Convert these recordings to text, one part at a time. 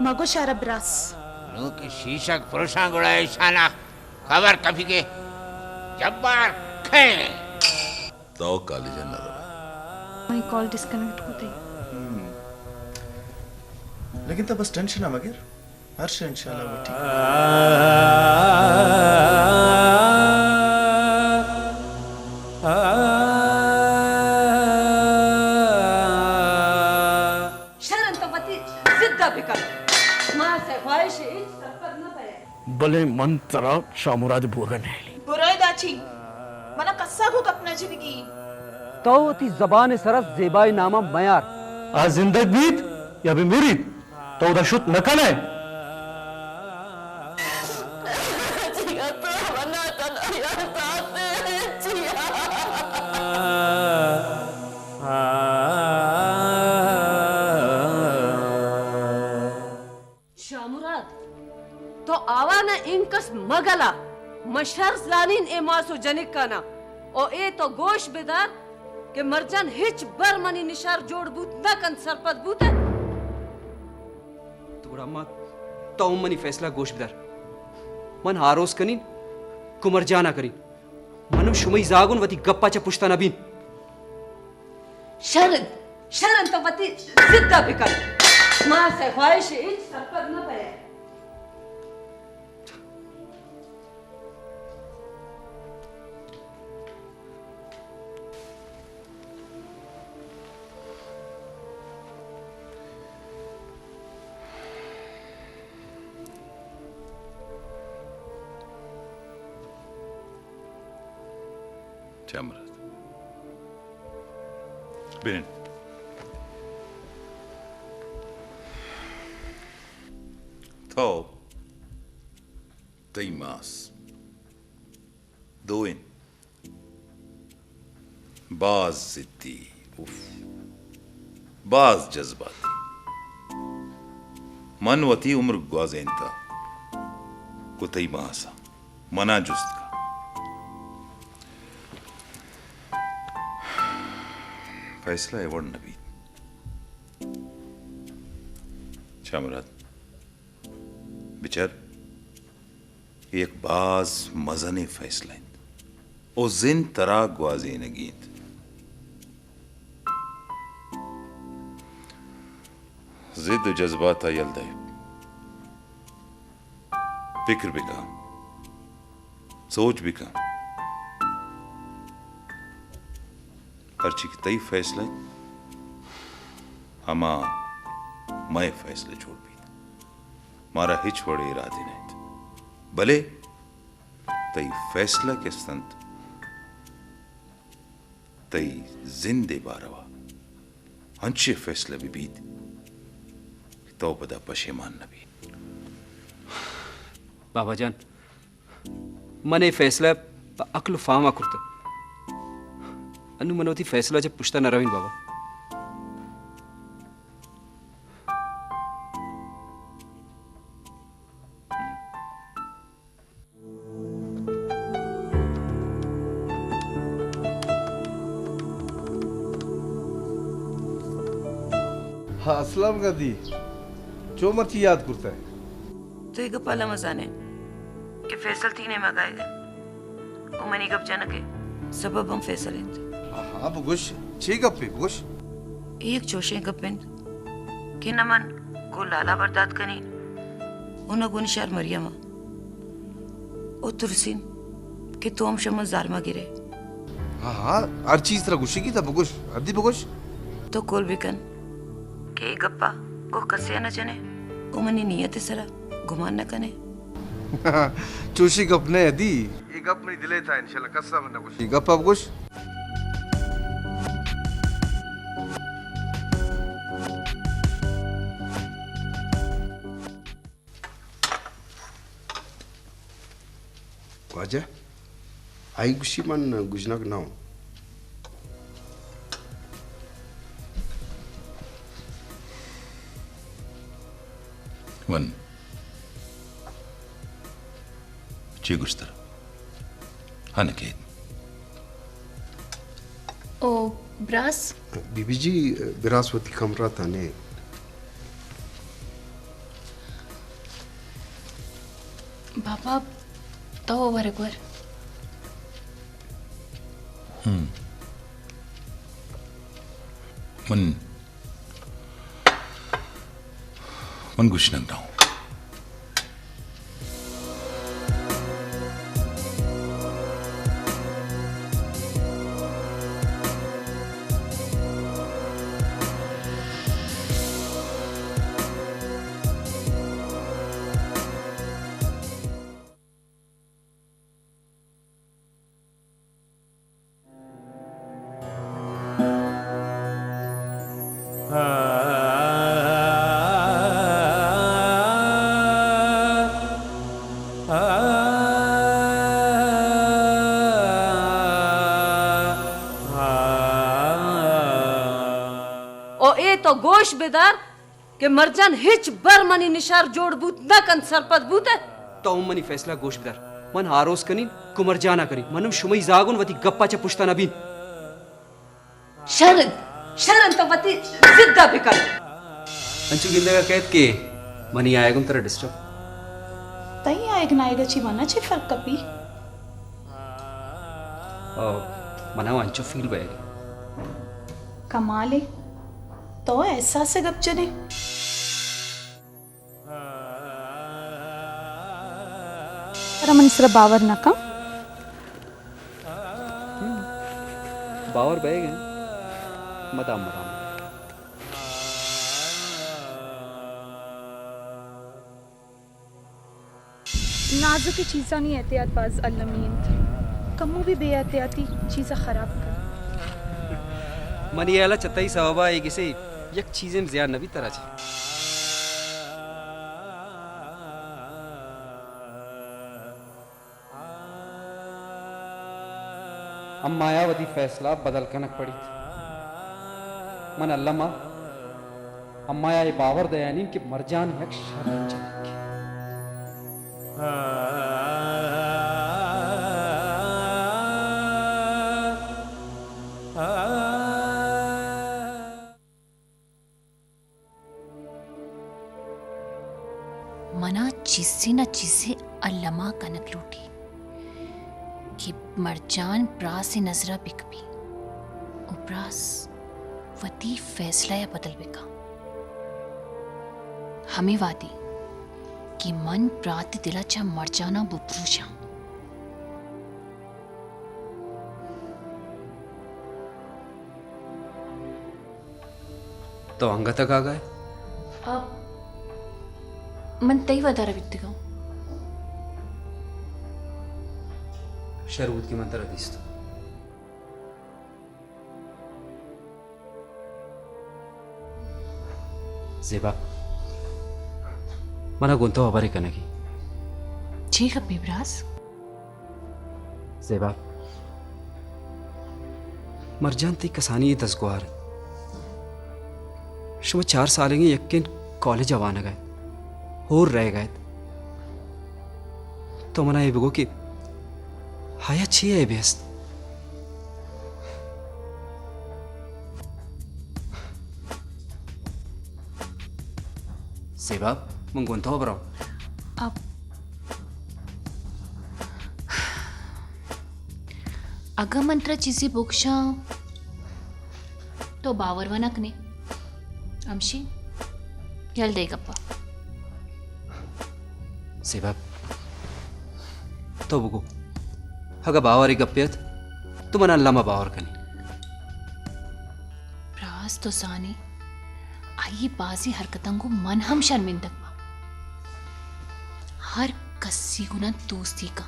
मगो शारब्रास नूकी शीशक पुरुषा गुड़ाए शाना खबर कभी के जब्बार खे तो कॉलेज न रहा मैं कॉल डिस्कनेक्ट होते लेकिन तब बस टेंशन है मगर हर्ष इंशाल्लाह वो ठीक शरण तो मती जिद्दा बिकर मां से ख्वाहिश इच सरपद न पे भले मन तरा शामुराद बोरगन है बुराई दाची मना कस्सा को अपना जिंदगी तो ती जबान सरस जेबाई नामा मयार आज जिंदगीत या भी मेरी तो उधर शुद्ध नकल है शामुराद तो आवा न इंकस मगला मशर जानिन ए मासो जनिक काना ओ ए तो गोश बेदार के मरजन हिच बरमनी निशार जोड़ बूत न कन सरपद बूत तोड़ा मा तो मनी फैसला गोश बिदार मन हारोस कनीन कुमर जाना करीन मनम शुमई जागुन वती गप्पा च पुश्ता नबीन शरण तो मती जिद्दा बिकर मां से ख्वाहिश इच सरपद न पे Chamrat. Binin. To. Teimas. Doin. बाज जिद्दी उफ बाज जज्बाती मनवती उम्र ग्वाजेंता कुतई मासा मना जुस्त का फैसला एवं नबी शामरात बिचार एक बाज मजने फैसला ओ जिन तरा ग्वाजे नगीत जिद जज्बात यलदे फिक्र भी कम सोच भी कम हर चीज तय फैसला हमा मैं फैसले छोड़ भी मारा हिच वड़े इरादे नहीं भले तय फैसला के संत तय जिंदे बारवा हंचे फैसला भी बीत तो बदा पशेमान नबी बाबा जान मने फैसला अक्ल फामा करते अनु मनोती फैसला जब पुछता न रवीन बाबा हाँ असलम का दी जो मर्ची याद करता है तो एक पाला मजाने कि फैसल तीने मगाएगा उमनी गप जनके सबब हम फैसल इंद हाँ बुगुश छे गप्पे बुगुश एक जोशे गपिंद कि नमन को लाला बर्दात कनी उन गुनशार मरियमा ओ तुरसिन कि तो हम शमन जारमा गिरे हाँ हाँ हर चीज तरह गुशी की था बुगुश अद्दी बुगुश तो कोल बिकन के गप्पा को कसिया न जने उमनी नियत सरा गुमान न कने चोशी गप ने दी ये गप में दिले था इंशाल्लाह कसम न गुशी गप्पा बुगुश वाजा आई गुशी मन गुजनक नाउ वन ची गुस्तर हनकेत ओ ब्रास बीबी जी बिरासवती कमरा था ने बाबा तो बरोबर मन गुशनक ना ओ ए तो गोश बेदार के मरजान हिच बर मनी निशार जोड़ बूत न कन सरपत बूत है तो मनी फैसला गोश बिदार मन हारोस कनी कुमर जाना करी मनम शुमई जागुन वती गप्पाच्या पुष्ता नबीन शरण तो वती जिद्दा बिकर अंचु गिंदगा कहत के मनी आएगुन तर डिस्टर्ब तई ऐकनायगाची मनाची फरक कपी मना अंचु फील बय कमाले तो ऐसा से गपचने रमनसर बावर नका बावर बय गए मदाम मदाम नाजुक की चीज़ा नहीं एहतियात बाज अल्लमीन कमू भी बेहतियाती चीज़ा खराब कर मनी आला चतई सवाबा एक इसे यक चीजें ज्यादा नबी तरह छे अब मायावती फैसला बदल कनक पड़ी मन अल्लामा अम्मा ये बावर दयानी कि मरजान यक शरण चलेगी मना जिससे न जिससे अल्लमा कनक लूटी कि मरजान ब्रास से नजरा बिक भी उब्रास वती फैसला या बदल बिका हमें वादी कि मन प्रात दिलाचा मरजाना बुद्रूशा तो अंग तक आ गए अब मन तई वदारा वित्तिगा शरूद की मंत्र दिस्त जेबा मना गुंतो हबारे कनगी जी कभी ब्रास जेबा मरजान ती कसानी तस्गुआर शुभ 4 साल यक्किन कॉलेज आवान गए और रह गए तो मना ये बगो कि हाय अच्छी है बेस्त सेवा मंगोन तो बरो अब अगर मंत्र चीज़ी बुक्शा तो बावर वनक ने अमशी यल दे गप्पा सेवा तो बगो हगा बावर गप्यत तो मना लमा बावर कनी प्रास तो सानी आई बाजी हरकतों को मन हम शर्मिंदक बा हर कस्सी गुना दोस्ती का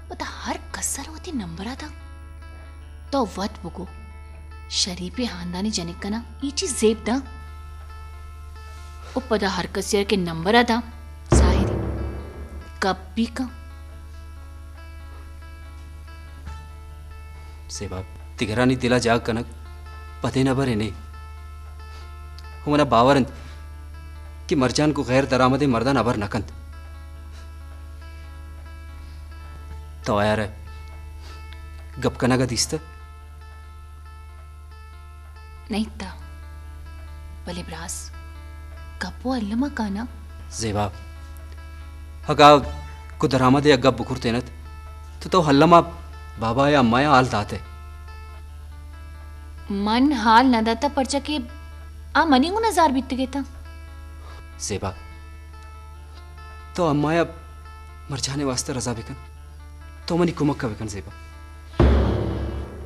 पता हर कसर होती नंबर आता तो वत बुगो शरीफे खानदानी जनिक का ना ये चीज जेब दा पदा हर कसियर के नंबर आता साहिरी कब भी का सेवा तिगरानी दिला जाग कनक पते न भरे नहीं हमारा बावरंत कि मरजान को गैर दरामदे मर्दान अबर नकंत तो यार गपकना का दिस्त नहीं था भले ब्रास कपो अल्लमा काना जेबा हगा को दरामद अग्गा बुकुर तेनत तो हल्लमा बाबा या अम्मा या हाल दाते मन हाल न दाता पर्चा के आ मनी को नजार बीत गए था सेबा तो अम्मा या मर जाने वास्ते रजा बिकन तो मनी कुमक का बिकन सेबा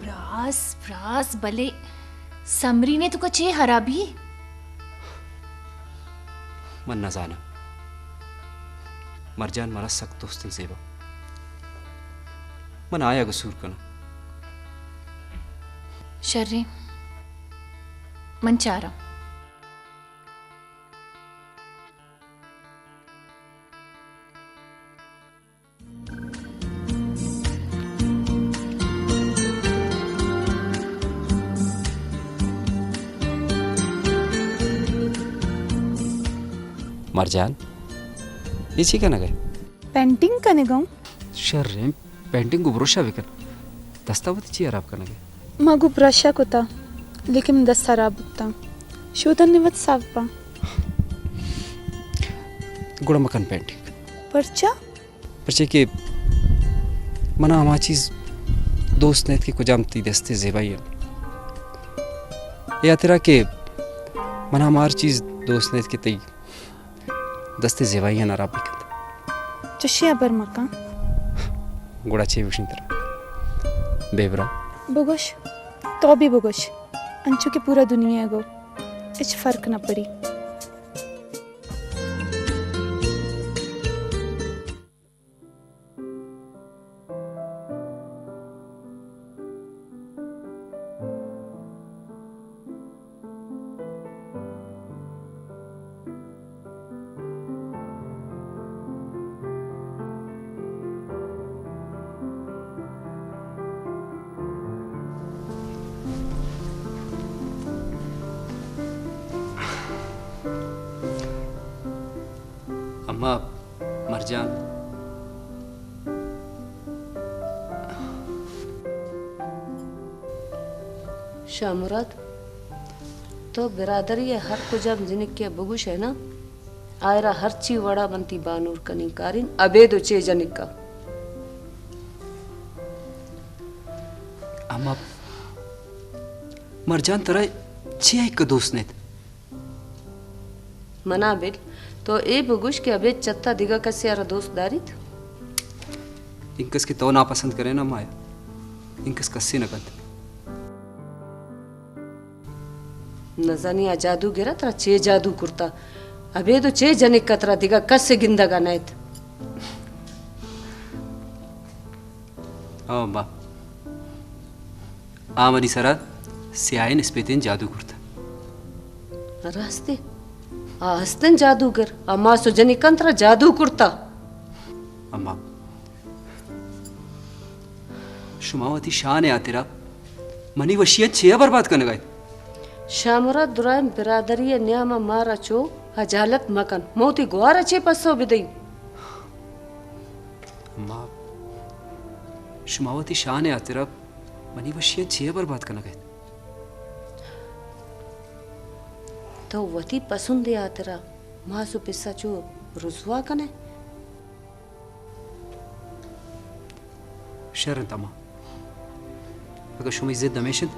प्रास प्रास भले समरी ने तुका चे हराबी मन न जाना मरजान मारा सख्त दोस्तन सेबा मन आया गसूर कना शर्रे मन चारा मरजान इसी का न गए पेंटिंग करने गाऊं शर्रे पेंटिंग को ब्रोशा बिकन दस्तावत ची अराब का न गए मगु ब्रशा कुता लेकिन दस्ता राबुता शोधन निवत सावपा गुड़ा मकन पेंटिंग पर्चा पर्चे के मना हमा चीज दोस्त नेत के कुजामती दस्ते जेबाई या तेरा के मना हमार चीज दोस्त नेत के तई दस्ते जेबाई ना राब बिकन चशिया बर मका गुड़ा चे विष्णु तरह बेबरा बुगुश तो भी बुगुश अंचू के पूरा दुनिया गो इच फर्क न पड़ी अम्मा मरजान शामुराद तो बिरादरी हर कुजम जिनिक के बुगुश है ना आयरा हर ची वड़ा बनती बानूर कनी कारिन अबेदो चे जनिक का अम्मा मरजान तरह चे एक दोस्त नेत मना बिल तो ए बुगुश के अबे चत्ता दिगा कसे यारा दोस्त दारित इनकस के तो ना पसंद करे ना माया इनकस कस्सी न करते नजानी आ जादू गिरा तरा चे जादू कुर्ता अबे तो चे जनिक कतरा दिगा कसे गिंदा गानायत ओ अम्मा आमरी सरा सियाइन स्पेतिन जादू कुर्ता रास्ते आ हस्तन जादूगर अम्मा सुजनी कंत्रा जादू कुर्ता अम्मा शुमावती शान है तेरा मनी वशियत छे बर्बाद करने गए शामुरा दुरान बिरादरी न्यामा मारा चो हजालत मकन मोती ग्वारा चे पसो बिदई अम्मा शुमावती शान है तेरा मनी वशियत छे बर्बाद करने गए तो वती पसंद या तेरा मासु पिस्सा चो रुसवा कने शरण तमा अगर शुमी जिद नमेशद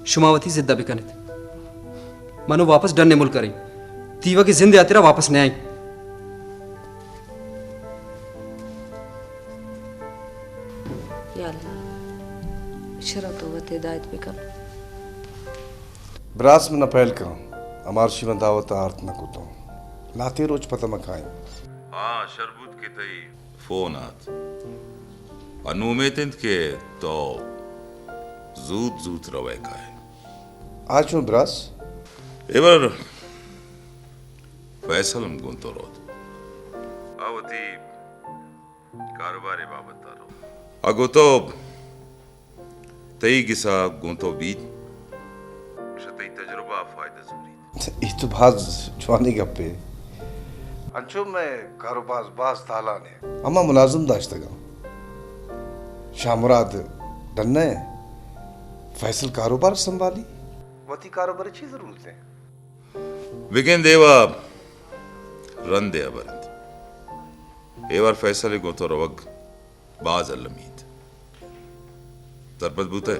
शुमावती जिद्दा भी कने मनो वापस डरने मुल्क करें तीवा की जिंदगी तेरा वापस नहीं आई या अल्लाह शरत वते हिदायत भी कर ब्रास में न पहल करो अमार शिवन दावत आर्थ न कुतो लाते रोज पता मखाए हाँ शरबूत के तई फोन आत अनुमेतिंत के तो जूत जूत रवे का है आज में ब्रास एवर फैसल हम गुंतो रोद आवती कारोबारी बाबत तारो अगो तो तई गिसा गुंतो बीत शतई तजुर्बा फायदा जरूरी ये तो बात जवानी गप्पे अंशु में कारोबार बाज ताला ने अम्मा मुलाजिम दाश्तगा शामुराद डन्ने फैसल कारोबार संभाली वती कारोबार अच्छी जरूरत है विकेन देवा रंदे अबरंद एवर फैसले को तो रवग बाज अल्लमीद तरबत बूते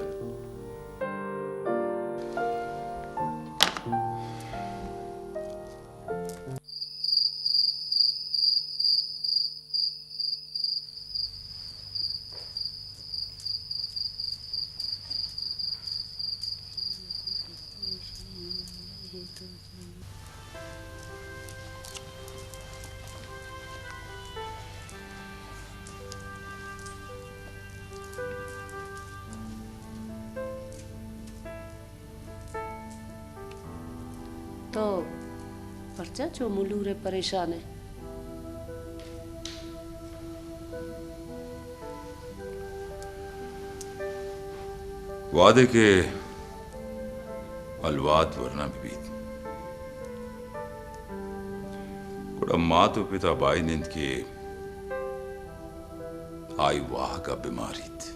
तो पर्चा जो मुलूरे परेशान है। वादे के अलवाद वरना भी कुड़ा मातो पिता बाई निंद के आई वाह का बीमारी थी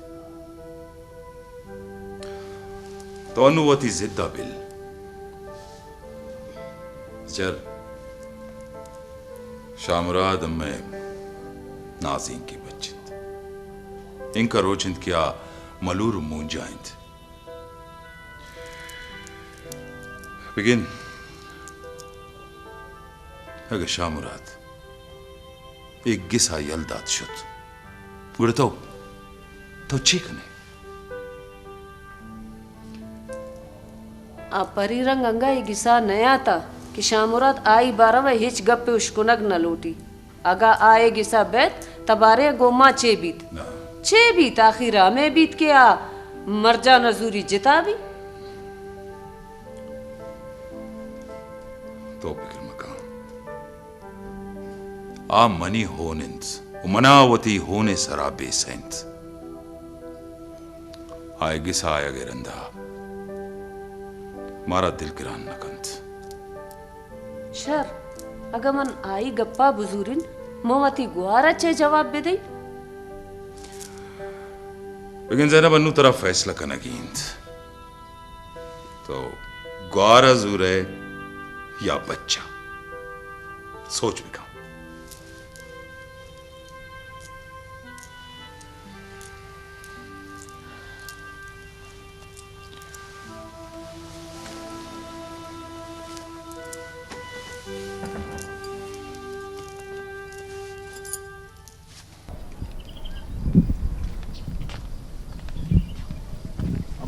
तो अनुवती जिद्दा बिल जर शामराद में नाज़ीन की बच्चित इनका रोचिंद क्या मलूर मूंजाइंद बिगिन अगर शामराद एक गिसा यलदात शुद्ध गुड़ तो चीक ने आ परिरंग अंगा ये गिसा नया था कि शामुरात आई बारा में हिच गप पे उश्कुनग न लूटी अगा आए गिसा बैत तबारे गोमा चे बीत आखिरा में बीत के आ मरजा नजूरी जिता भी तो बिक्र मका आ मनी होनिंद मनावती होने सराबे सेंट आए गिसा आया गेरंदा मारा दिल गिरान न कंत शर अगर मन आई गप्पा बुजुरिन मोमती गुआरा चे जवाब बे दे लेकिन जैनब अन्नू तरफ फैसला करना कींद तो गुआरा जूरे या बच्चा सोच भी खाओ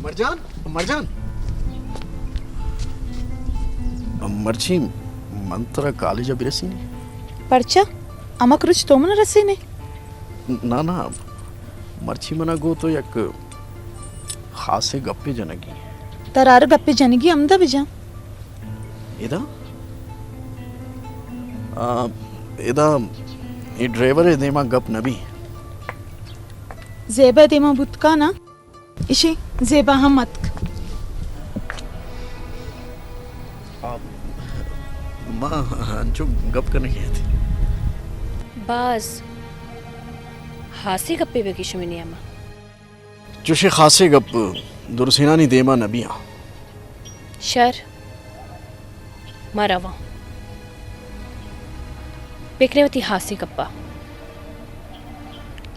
मरजान मरजान मर्ची मंत्र कॉलेज बिरसीने पर्चा अमक रुच तो मन रसीने ना ना मर्ची मना गो तो एक खासे गप्पे जनगी तरार गप्पे जनगी अमदा बिजा इदा इदा ये ड्राइवर है देमा गप नबी जेबा देमा बुतका ना इशी जेबा हम मत माँ जो गप करने गए थे बाज हासी गप्पे बेकी शुमिनी अम्मा जोशे खासे गप दुरसेना नी देमा नबिया शर मरावा बेकरेवती हासी गप्पा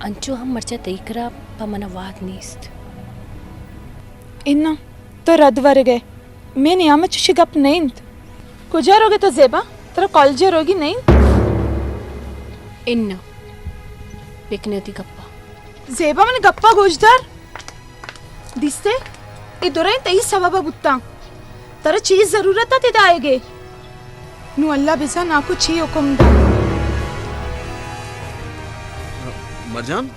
अंचो हम मर्चा तईकरा पमना वाद नीस्त इन्ना तो रद्द वर गए मैं नियामत चुशी गप नहीं कुजारोगे तो जेबा तेरा कॉलेज रोगी नहीं इन्ना बेकने होती गप्पा जेबा मैंने गप्पा गोजदार दिसते इधर तई सबब बुत्ता तेरा चीज जरूरत है ते आएगे नु अल्लाह बिसा ना कुछ ही हुक्म दा मरजान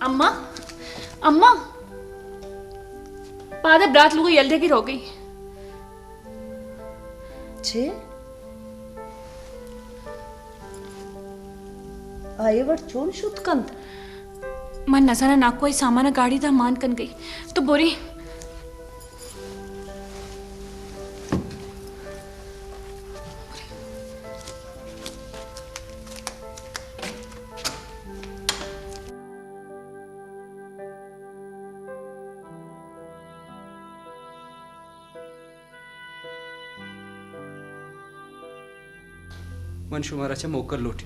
अम्मा अम्मा पादे ब्रात लोगों यल्दे की रो गई छे आयवर चोन शुतकंत मन नजारा नाक कोई सामान गाड़ी दा मान कन गई तो बोरी मन शुमाराच्या मोकर लोटी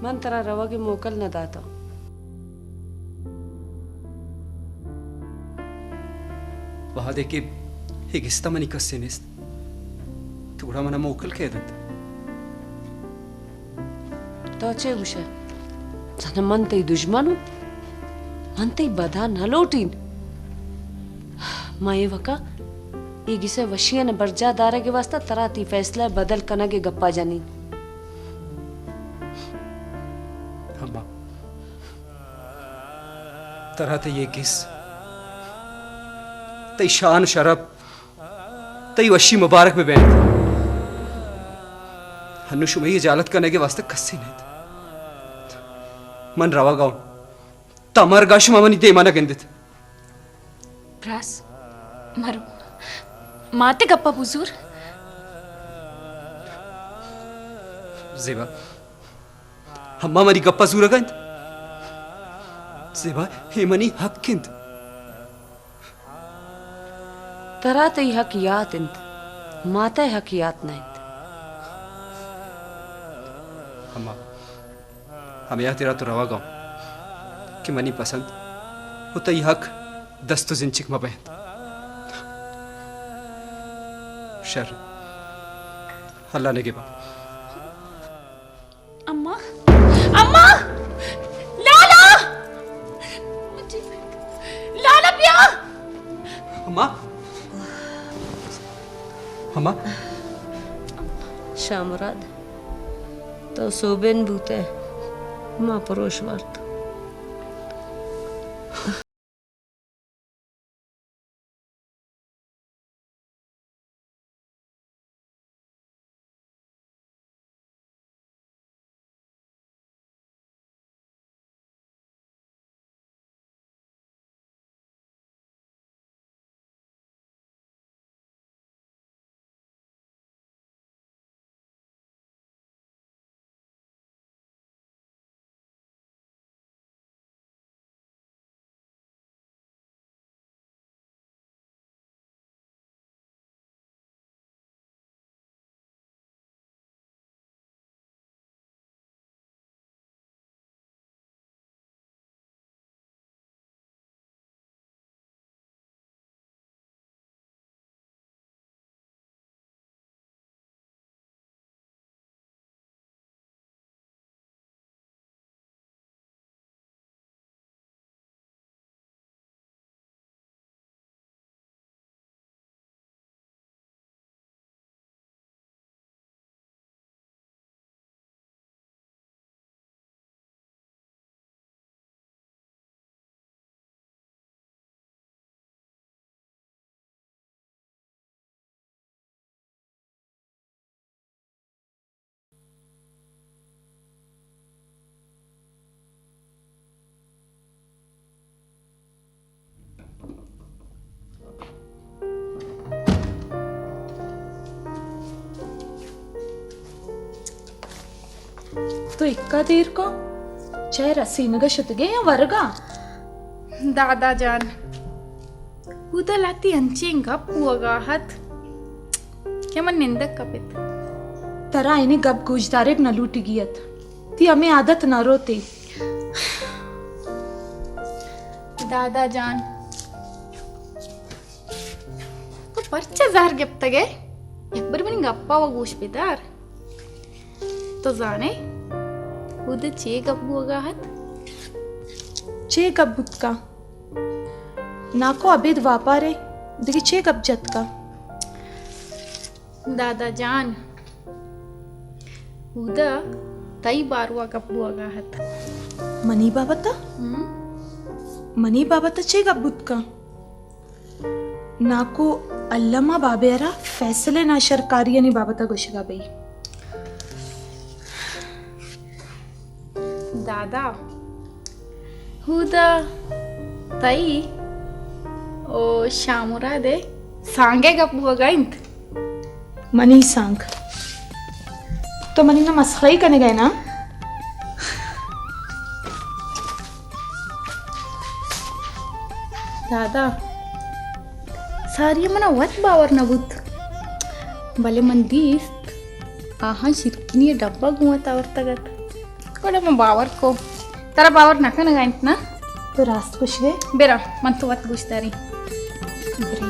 मन तरा रवा के मोकल न दाता वहां देखे हिगिस्ता मनी कस्से नेस्त थोड़ा मना मोकल कह देता तो चे उषा जना मन ते दुश्मन मन ते बधा न लोटीन माए वका ईगिसे वशियन बर्जादार के वास्ता तराती फैसला बदल कनगे गप्पा जानी अम्मा तरह ते ये किस तई शान शरब तई वशी मुबारक में बैठ हनुशु में ये जालत करने के वास्ते कस्सी नहीं मन रवा गाउन तमर गाश मामनी दे माना गेंदित प्रास मरो माते गप्पा बुजूर जेबा हम्मा मरी गप्पा जूर गंत जेबा हेमनी हक किंत तरा ते हक यात इंत माता हक यात नहीं हम्मा हम यह तेरा तो रवा गाँव कि मनी पसंद वो तई हक दस्तो जिंचिक में बहन शर हल्ला ने के बाद अम्मा अम्मा लाला लाला पिया अम्मा अम्मा शामराद तो सोबेन भूते मां परोश वार्ता तो इक्का देर को चाहे रसीनगा शुतगे या वरगा दादा जान उदलाती अंचेंगा पुअगा हाथ क्या मन निंदक कपित तरा इन्हें गप गुजदारे न लूटी गियत ती हमें आदत न रोते दादा जान तो परचे जार ಗೆಪ್ತಗೆ ಎಬ್ಬರು ಮನಿ ಗಪ್ಪ ಹೋಗ್ಬಿದಾರ್ तो जाने उधर चे गब्बू होगा हाथ चे गब्बूत का नाको अबेद वापारे देखी चे गब्जत का दादा जान उधर तई बारवा गब्बू होगा हाथ मनी बाबा ता चे गब्बूत का నాకు అల్లమ్మ బాబేరా ఫైసలే నా షర్కారి అని బాబతా గోషగా బై दादा हुदा ताई ओ शामुरा दे सांगे गप होगा इंत मनी सांग तो मनी ना मस्खरी करने गए ना दादा सारी मना वत बावर नबुत भले मन दीस्त आहा शिरकिनी डब्बा गुवत आवरतगत कोडा म बावर को तारा बावर नका नगायंत ना तो रास्त कुछ वे बेरा मन तो वत गुस्तारी बरी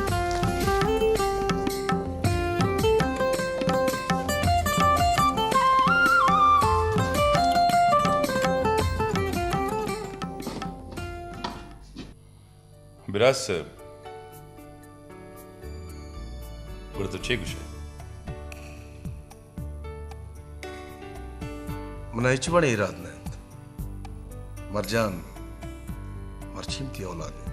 बिरास बरं तो छे कुछ मनायची पण इराद नाहीत मरजान मर्चीम ती औलाद आहे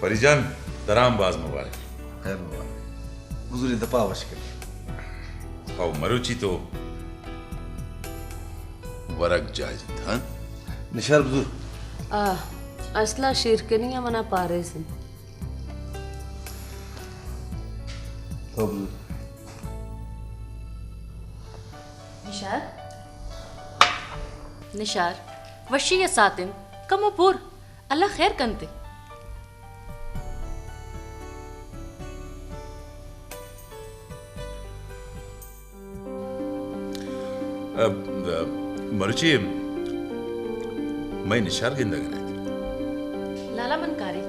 फरीजान तराम बाज मुबारक खैर मुबारक हुजूरी दपावश के और मरुचि तो वरक जायज था निशार बुजुर असला शिरकनिया मना पारे से तो बुजुर निशार निशार वशी या सातिन कमो पूर अल्लाह खैर कंते मरुचि मैं निशार गिंदा गने लाला मनकारी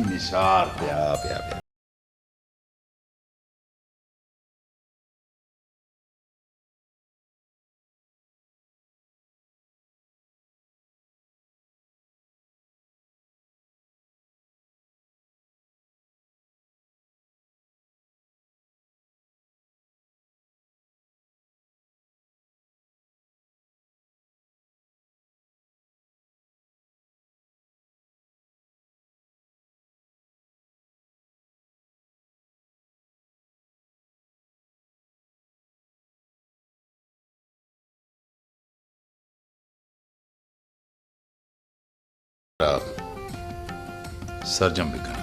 निशार प्या प्या प्या सरजम बिकन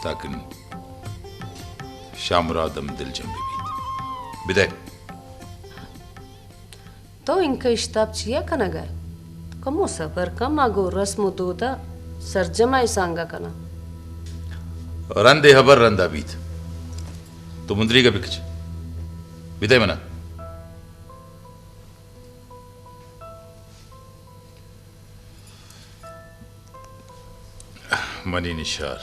ताकि शामुरादम दिल जम बिदय तो इनका इश्ताब चिया कना गए कमो सबर कम आगो रस्म दोदा सरजमा सांगा कना रंदे हबर रंदा बीत तो मुंदरी का बिकच बिदय मना मनी निशार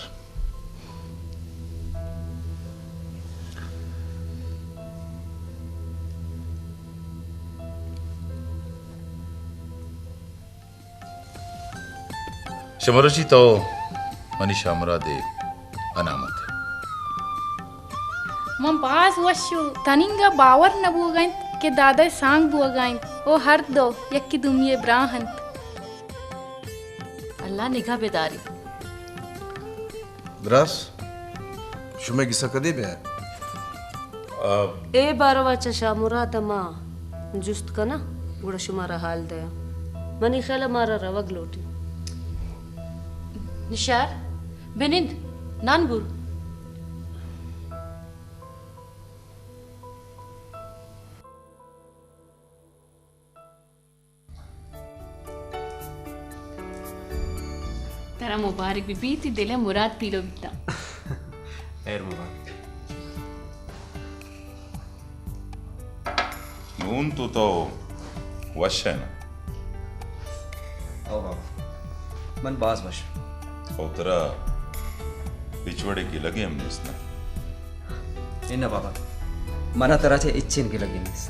शमरोची तो मनी शामरा दे अनामत है मम पास वशु तनिंगा बावर नबुगाइन के दादा सांग बुगाइन ओ हर दो यक्की दुमिये ब्राहंत अल्लाह निगाह बेदारी ब्रास शुमे की सकदे बे ए बारवाचा शामुरा दमा जुस्त कना गुड़ा शुमारा हाल दया मनी ख्याल मारा रवग लोटी निशार बेनिंद नानबुर तेरा मुबारक बीबी ती दिले मुराद पीलो बिता खैर मुबारक नून तो वश है ना मन बाज वश उतरा पिछवड़े की लगे हमने इसना इन्ना बाबा मना तरह से इच्छिन की लगी नहीं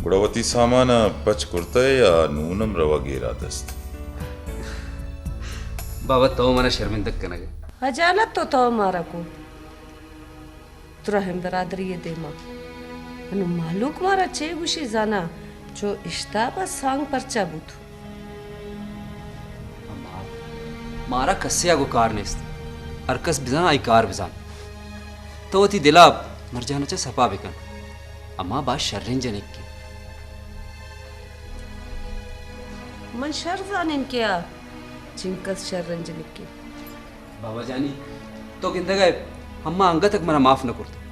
गुड़ावती सामान पच कुर्ता या नूनम रवा गेरा दस्त बाबा तो मना शर्मिंदक करना हजालत तो मारा को तुरहम बरादरी ये देमा अनु मालूक मारा चे गुशी जाना जो इश्ताबा सांग परचा बुत मारा कस्या गो कार नेस्त अरकस बिजान आई कार बिजान तो ती दिला मरजानाच्या सपा बिकन अम्मा बा शर्रिन जनिक की मन शर जानिन क्या जिंकस शर्रंजनिक की बाबा जानी तो किंदा गए अम्मा अंग तक मना माफ न करते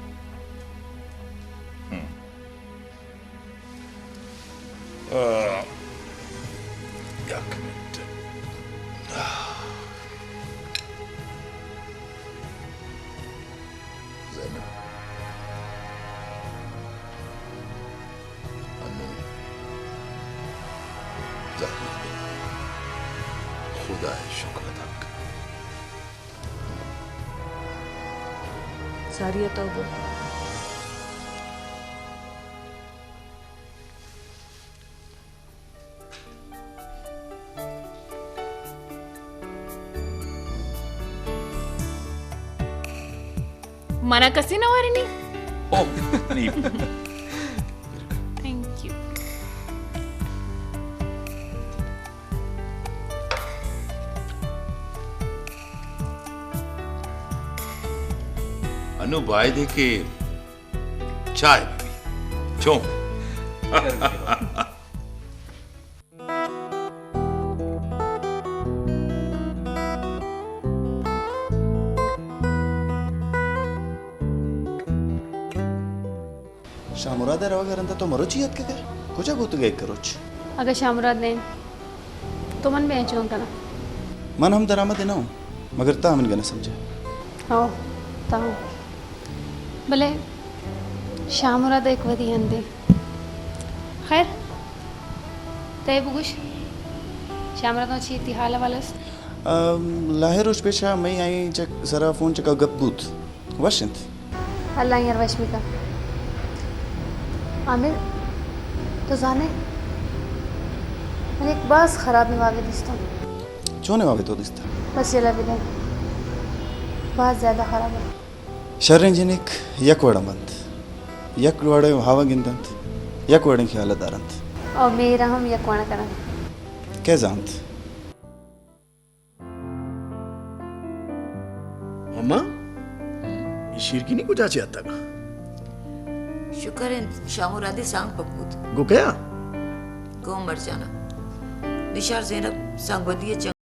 खुदा शुक्र अदा कर सारिया तो बोल mana kasi na hari ni. Oh, नहीं Thank you. अनु वायदे के चाय भी चो शामुरादा रवागारंता तो मरोची याद के काय कुठे गोतू गे करोच अगर शामराद ने तो मन में चों कना मन हम दरामद ना मगर ता हमन गना समझे हाँ ताऊ भले शामराद एक वदी हंदे खैर तय बुगुश शामराद नो छी तिहाला वालस लाहिर उस पेशा मैं आई जक जरा फोन चका गपबूत वशिंत अल्लाह यार वशमिका आमिर तो जाने मैंने एक बस खराब में वावे दिस्ता चोने वावे तो दिस्ता बस ये लगे दे बहुत ज़्यादा खराब है शर्रंजनिक यकवड़ मंत यकवड़े हवा गिंदंत यकवड़े की हालत दारंत और मेरा हम यकवाना करा क्या जानत अम्मा शीर की नहीं कुछ आची आता का शुक्र है शामुरादी सांग पपूत गो क्या गो मर जाना निशार ज़ैनब सांग बदिए चंग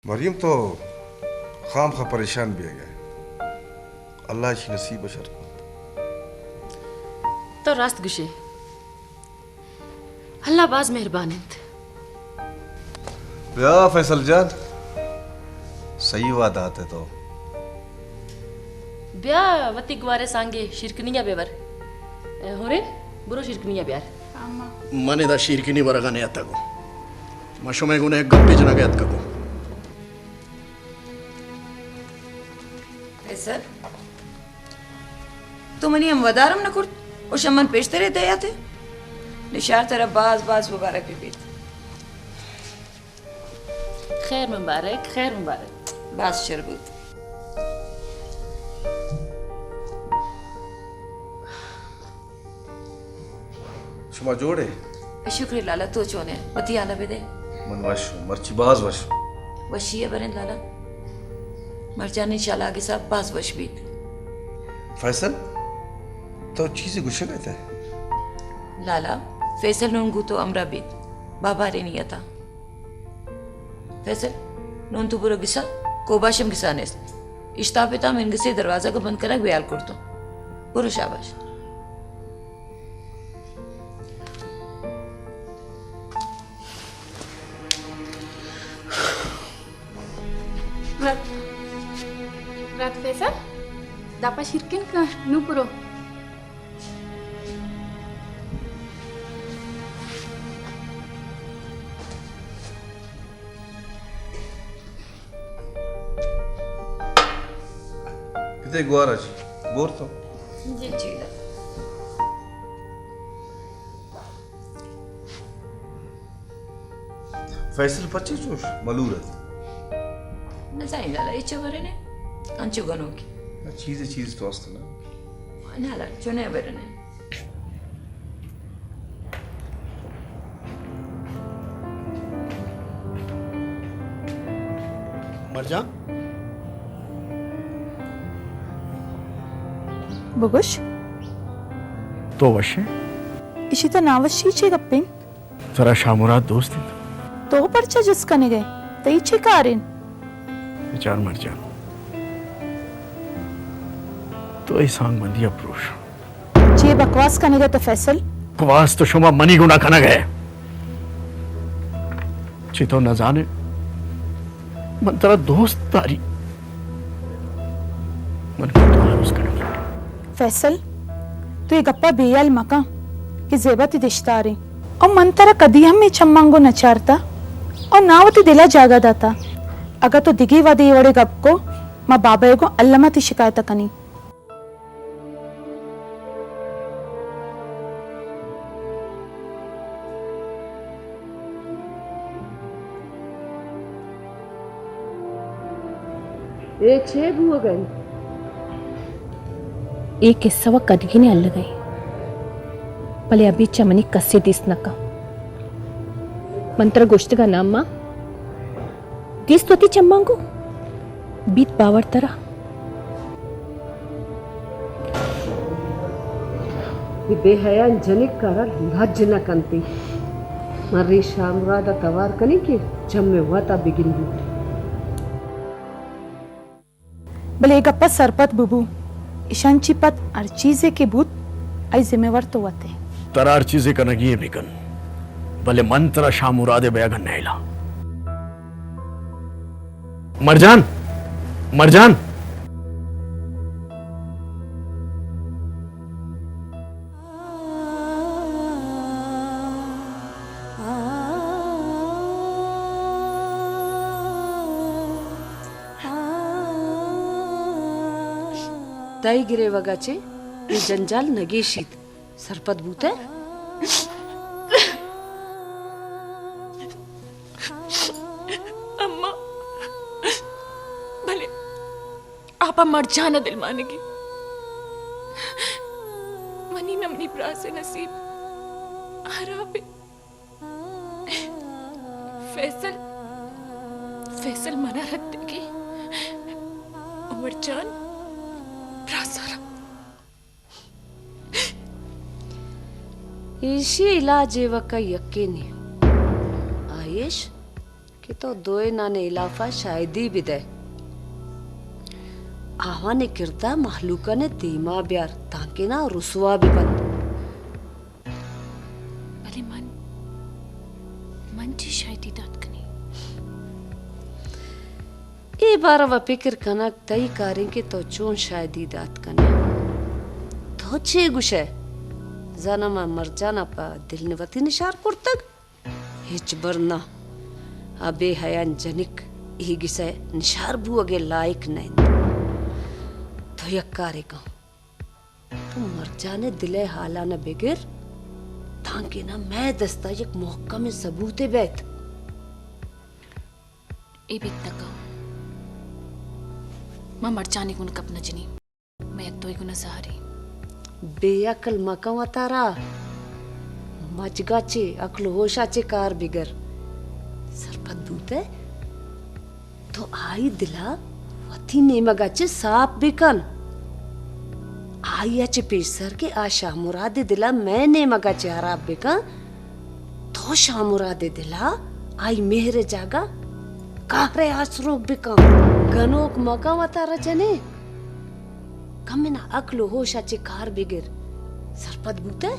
मरियम तो खाम खा परेशान भी है गए अल्लाह की नसीब बशर तो रास्त गुशे अल्लाह बाज मेहरबानित या फैसल जान सही बात आते तो ब्या वती गुवारे सांगे शिरकनिया बेवर होरे बुरो शिरकनिया ब्यार मने दा शीर की नहीं बरगा नहीं आता को मशो में गुने गप्पे जना गया आता को सर तो मनी हम वदारम न कुर और शमन पेशते रहते या थे निशार तरह बाज मुबारक भी बीत खैर मुबारक बाज शरबत शुमा जोड़े शुक्र लाला तो चोने बती आला बेदे मन वश मर्ची बाज वश वशिया बरन लाला मरजान इंशाल्लाह आगे साहब बाज वश बीत फैसल तो चीजें गुस्से कहते हैं लाला फैसल नूंगू तो अमरा बीत बाबा रे नहीं आता फैसल नोन तू पूरा गिसा कोबाशम गिसानेस इश्तापिता में इनसे दरवाजा को बंद करा ब्याल कर दो पूरा शाबाश Rat Faisal, dapat shirkin ke Nupuro? कितने गुआरा जी बोर तो जी जी फैसल पच्चीस जोश मलूरत न जाइला ला इच्छा बरे ने अंचु गनो की चीज तो असत ना ना ला चुने बरे ने मर जा बगुश तो वशे इशी तर नावशीचे गप्पेन जरा शामुरात दोस्त तो परचा जिसकने गए तईचे कारेन विचार मर जा तो ही सांग बंदी अप्रोश जे बकवास कने गए तो फैसल बकवास तो शुमा मनी गुना खाना गए चितो न जाने मन तेरा दोस्त तारी मन को तो उसका फैसल तो ये गप्पा बेयाल मका कि जेबती दिश्तारे और मन तरा कदी हम में चम्मांगो नचारता और नावती दिला जागा दाता अगर तो दिगी वादे वड़े गप को माँ बाबा को अल्लमती शिकायत कनी एक छेब हो गई एक किस्सा कदगिने अल्लगई भले अभी चमनी कस्से दिस नका मंत्र गोष्टगा नाम मा दिस तोती चम्मांगो बीत बावर तरा ये बेहयान जनिक करा लज्ज न कंती मर्री शामरादा तवार कनी के जम्मे वाता बिगिंदी भले गप्पा सरपत बुबू ईशानची पत हर चीजे के भूत आई जिम्मेवार तो वते तरार चीजें कनगी है बिकन भले मंत्र शामुरादे बयागन नैला मरजान मरजान ताई गिरे वगाचे ये जंजाल नगेशीत सरपत भूत है अम्मा भले आप मर जाना दिल मानेगी मनी नमनी प्रा से नसीब हराबे फैसल फैसल मना रख देगी उमर जान इसी इलाज वका यकीन है आयश कि तो दोए नाने इलाफा शायदी भी दे आवा ने किरदा महलूका ने धीमा ब्यार ताकि ना रुसवा भी बंद भले मन मन जी शायदी दात कनी ये बार व फिक्र कनक तई कारें के तो चोन शायदी दात कने तो छे गुशे जाना मा मर जाना पा दिल ने वती निशार पुरतक हिच बरना अबे हयान जनिक ही गिसे निशार बु अगे लायक नहीं तो यक्कारे का तू मर जाने दिले हाला न बेगिर ताकि ना मैं दस्ता एक मौका में सबूते बैठ ए भी तका मां मर जाने को न कप न जनी मैं एक तो ही गुना सहारी बेअकल मकावा तारा मजगाचे अकल होशाचे कार बिगर सरपत दूते तो आई दिला वथी नेमगाचे साप बिकन आई आचे पेसर के आशा मुरादे दिला मैं नेमगाचे हराब बिकन तो तो शामुरादे दिला आई मेहरे जागा काहरे आसरो बिका गनोक मौका वता रचने कमिना अकलो होशाचे कार बिगिर सरपत बुते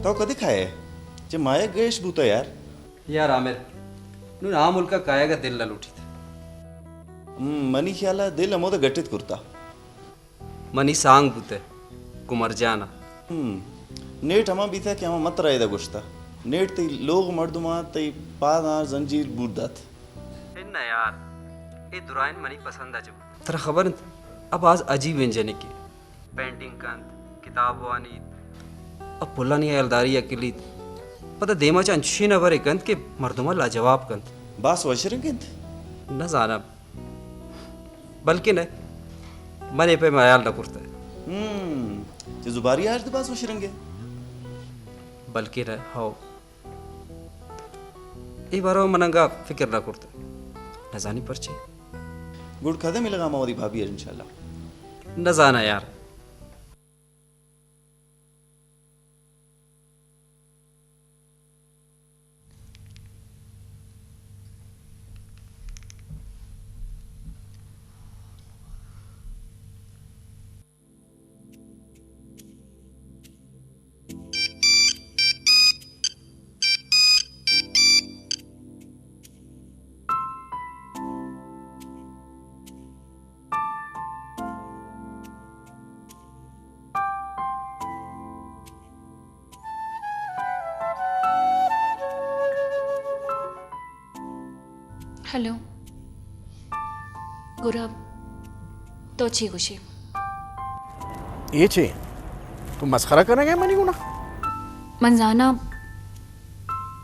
तो कधी खाए जे माया गैश बूता यार यार आमिर नु आ मुल्का कायगा दिल ला लुठी थे मनी ख्याला दिल अमोद गट्टित कुर्ता मनी सांग बुते कुमर जाना नेट हमा बीता कि हमा मत रायदा गुश्ता नेट ते लोग मर्दुमा ते पादा जंजीर बूरदात इन्ना यार ए दुराइन मनी पसंद आ जब तर खबर अब आज अजीब व्यंजन की पेंटिंग कंत किताब वानी अब पुल्ला नहीं एलदारी अकेली पता देमा चा अंशी न भरे कंत के मर्दुमा लाजवाब कंत बास वशरंग कंत न जाना बल्कि न मने पे मयाल न करता ते जुबारी आज बास वशरंगे बल्कि न हो ए बारो मनंगा फिक्र न करता न जानी परचे गुड खादे मिलेगा मावदी भाभी इंशाल्लाह न जाना यार हेलो गुरब तो ची गुशी ये छे तू मस्खरा करेंगे मनी गुना मंजाना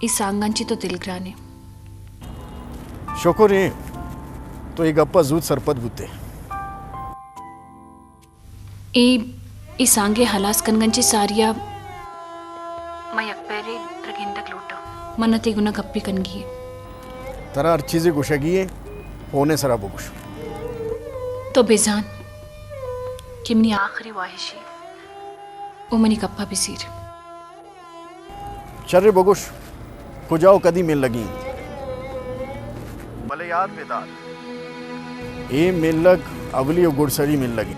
इस सांगांची तो दिलग्राने शुक्र है तो एक गप्पा जूत सरपत बुते ई सांगे हलास कनगंची सारिया मैं यकपेरे रगिंदक लूटा मनते गुना गप्पी कनगी तरा हर चीज़ें गुशगी है होने सरा बुकुश तो बेजान कि मनी आखिरी वाहिशी वो मनी कप्पा बिसीर चर्रे बगुश कुजाओ कदी मिल लगी भले याद बेदार ए मिल लग अवली और गुड़सरी मिल लगी